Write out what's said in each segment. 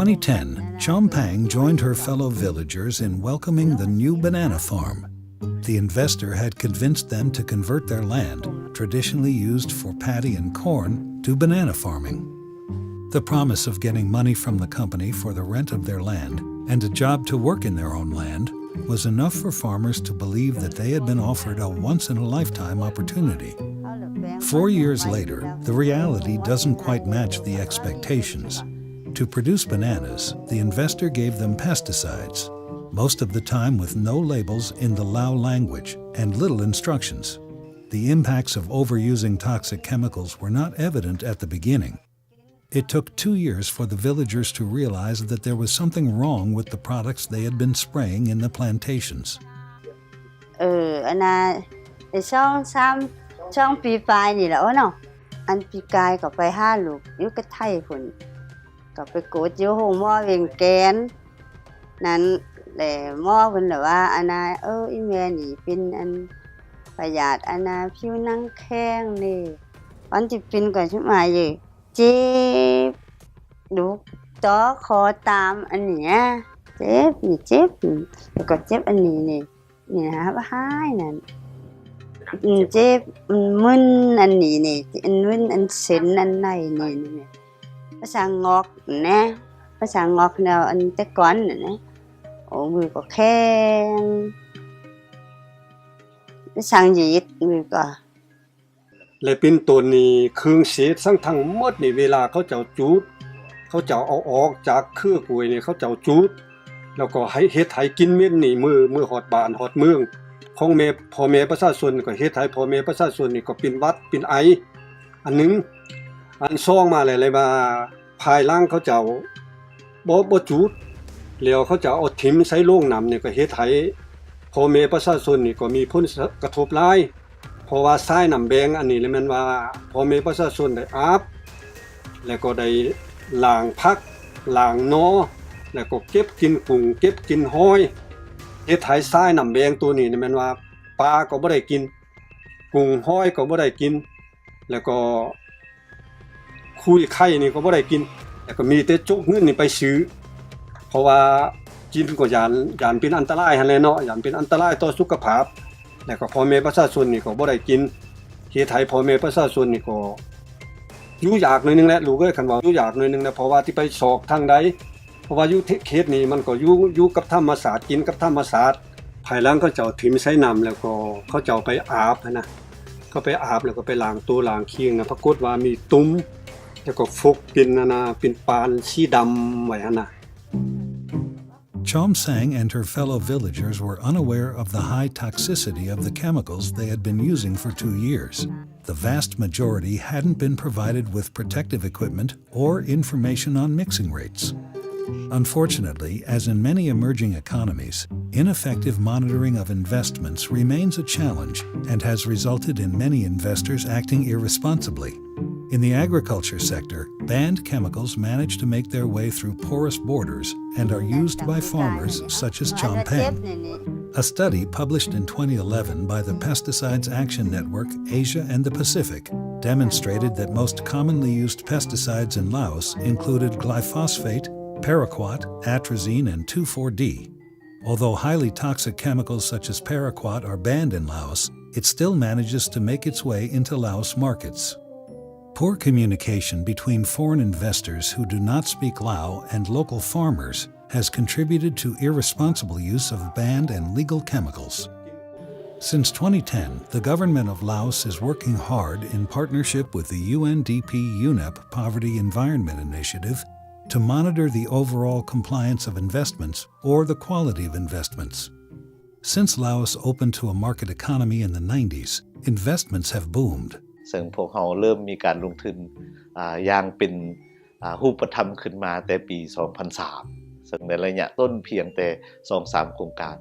2010, Chompang joined her fellow villagers in welcoming the new banana farm. The investor had convinced them to convert their land, traditionally used for paddy and corn, to banana farming. The promise of getting money from the company for the rent of their land and a job to work in their own land was enough for farmers to believe that they had been offered a once-in-a-lifetime opportunity. 4 years later, the reality doesn't quite match the expectations. To produce bananas, the investor gave them pesticides, most of the time with no labels in the Lao language and little instructions. The impacts of overusing toxic chemicals were not evident at the beginning. It took 2 years for the villagers to realize that there was something wrong with the products they had been spraying in the plantations. ช่องปีปลายนี่แหละเนาะอันปีกายก็ไปห้าลูกอยู่กระไทพุ่นก็ไปโกดอยู่ห้องหม้อเวียงแกนนั้นแหละหม้อเพิ่นน่ะว่าอันน่ะอีแม่นี่เป็นอันประหยัดอันน่ะผิวหนังแข็งนี่วันที่เป็นก็สิมาอยู่เจ็บดูต่อคอตามอันเนี้ยเจ็บนี่เจ็บแล้วก็เจ็บอันนี้นี่นะหายนั่นเจ็บมึนอันนี้นี่อันมึนอันเส้นอันไหนนี่ภาษางอกนะภาษางอกแนวอันแต่ก่อนนะโอ้มือก็แข็งภาษาหยีดมือก็และเป็นตัวนี้เครื่องเศษทั้งหมดนี่เวลาเขาเจ้าจูดเขาเจ้าเอาออกจากเครือกล้วยนี่เขาเจ้าจูดแล้วก็ให้เฮ็ดให้กินเม็ดนี่มือฮอดบ้านฮอดเมืองของแม่พ่อแม่ประชาชนก็เฮ็ดให้พ่อแม่ประชาชนนี่ก็เป็นหวัดเป็นไออันนึงอันซองมาเลยว่าภายหลังเขาเจ้าบ่จูดแล้วเขาจะเอาถิ่มใส่โรงน้ำนี่ก็เฮ็ดให้พ่อแม่ประชาชนนี่ก็มีผลกระทบหลายเพราะว่าทรายน้ำแบงอันนี้เลยมันว่าพ่อแม่ประชาชนได้อาบแล้วก็ได้ล้างผักล้างนอแล้วก็เก็บกินกุ้งเก็บกินหอยเฮ็ดให้ทรายน้ำแบงตัวนี้นี่มันว่าปลาก็บ่ได้กินกุ้งหอยก็บ่ได้กินแล้วก็คุยไข่นี่ก็บ่ได้กินแล้วก็มีแต่จุกเงินนี่ไปซื้อเพราะว่ากินก็ยานเป็นอันตรายหั่นแหละเนาะยานเป็นอันตรายต่อสุขภาพแล้วก็พ่อแม่ประชาชนนี่ก็บ่ได้กินเฮ็ดให้พ่อแม่ประชาชนนี่ก็อยู่ยากหน่อยนึงแหละลูกเอ้ยคันว่าอยู่ยากหน่อยนึงนะเพราะว่าที่ไปสอกทางใดเพราะว่าอยู่เขตนี้มันก็อยู่กับธรรมชาติกินกับธรรมชาติภายหลังเขาเจ้าถิ่มใส่น้ำแล้วก็เขาเจ้าไปอาบนะเขาไปอาบแล้วก็ไปล้างตัวล้างเคียงนะปรากฏว่ามีตุ่มแล้วก็ฟกเป็นปานสีดำไว้หั่นน่ะChom Sang and her fellow villagers were unaware of the high toxicity of the chemicals they had been using for 2 years. The vast majority hadn't been provided with protective equipment or information on mixing rates. Unfortunately, as in many emerging economies, ineffective monitoring of investments remains a challenge and has resulted in many investors acting irresponsibly. In the agriculture sector, banned chemicals manage to make their way through porous borders and are used by farmers such as Chompang. A study published in 2011 by the Pesticides Action Network, Asia and the Pacific, demonstrated that most commonly used pesticides in Laos included glyphosate, paraquat, atrazine, and 2,4-D. Although highly toxic chemicals such as paraquat are banned in Laos, it still manages to make its way into Laos markets. Poor communication between foreign investors who do not speak Lao and local farmers has contributed to irresponsible use of banned and legal chemicals. Since 2010, the government of Laos is working hard in partnership with the UNDP UNEP Poverty Environment Initiative to monitor the overall compliance of investments or the quality of investments. Since Laos opened to a market economy in the 90s, investments have boomed. ซึ่งพวกเราเริ่มมีการลงทุนอย่างเป็นรูปธรรมขึ้นมาแต่ปี 2003 ซึ่งในระยะต้นเพียงแต่ 2-3 โครงการ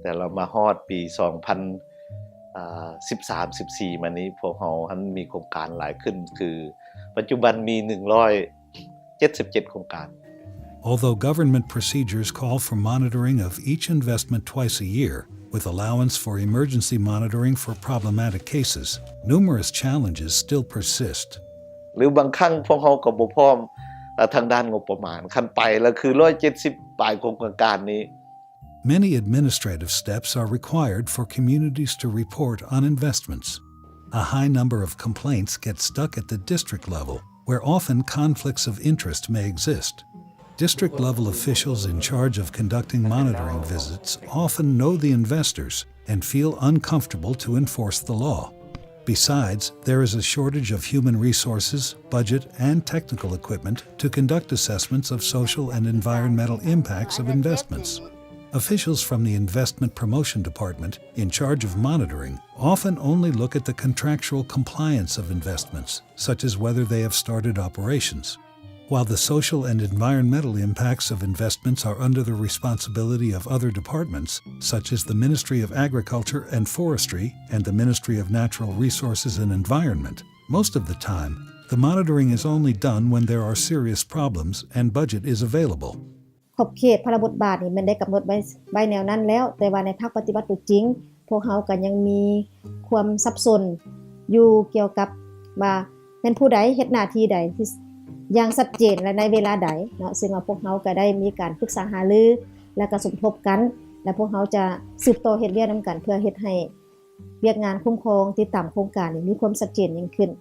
แต่เรามาฮอดปี 2013-14 มานี้พวกเรามีโครงการหลายขึ้นคือปัจจุบันมี 177 โครงการ Although government procedures call for monitoring of each investment twice a year, with allowance for emergency monitoring for problematic cases, numerous challenges still persist. หรือบางครั้งพวกเราก็บ่พร้อม ทางด้านงบประมาณคันไปแล้วคือ170ปลายโครงการนี้ Many administrative steps are required for communities to report on investments. A high number of complaints get stuck at the district level, where often conflicts of interest may exist. District-level officials in charge of conducting monitoring visits often know the investors and feel uncomfortable to enforce the law. Besides, there is a shortage of human resources, budget, and technical equipment to conduct assessments of social and environmental impacts of investments. Officials from the Investment Promotion Department, in charge of monitoring, often only look at the contractual compliance of investments, such as whether they have started operations. While the social and environmental impacts of investments are under the responsibility of other departments, such as the Ministry of Agriculture and Forestry and the Ministry of Natural Resources and Environment, most of the time, the monitoring is only done when there are serious problems and budget is available. ขอบเขตพระบทบาทนี่มันได้กำหนดไว้แนวนั้นแล้วแต่ว่าในภาคปฏิบัติจริงพวกเฮาก็ยังมีความสับสนอยู่เกี่ยวกับว่าเป็นผู้ใดเฮ็ดหน้าที่ใดที่อย่างชัดเจนและในเวลาใดเนาะซึ่งว่าพวกเฮาก็ได้มีการปรึกษาหารือและก็สมทบกันและพวกเฮาจะสืบต่อเฮ็ดเวียกนํกันเพื่อเฮ็ดให้เวียกงานคุ้มครองติดตามโครงการนี้มีความชัดเจนยิ่งขึ้น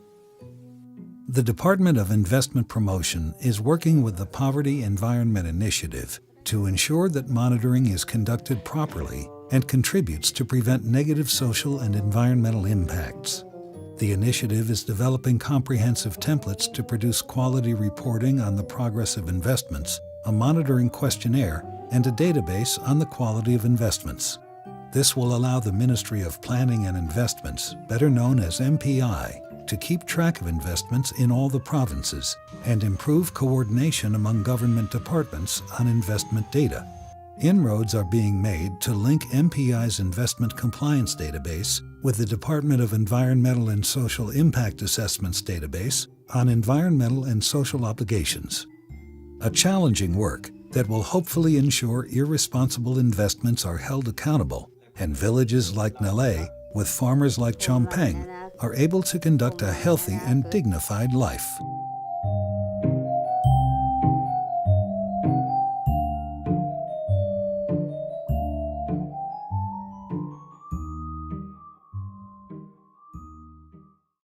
The Department of Investment Promotion is working with the Poverty Environment Initiative to ensure that monitoring is conducted properly and contributes to prevent negative social and environmental impacts. The initiative is developing comprehensive templates to produce quality reporting on the progress of investments, a monitoring questionnaire, and a database on the quality of investments. This will allow the Ministry of Planning and Investments, better known as MPI, to keep track of investments in all the provinces and improve coordination among government departments on investment data. Inroads are being made to link MPI's investment compliance database with the Department of Environmental and Social Impact Assessments database on environmental and social obligations. A challenging work that will hopefully ensure irresponsible investments are held accountable and villages like Nalay, with farmers like Chompeng, are able to conduct a healthy and dignified life.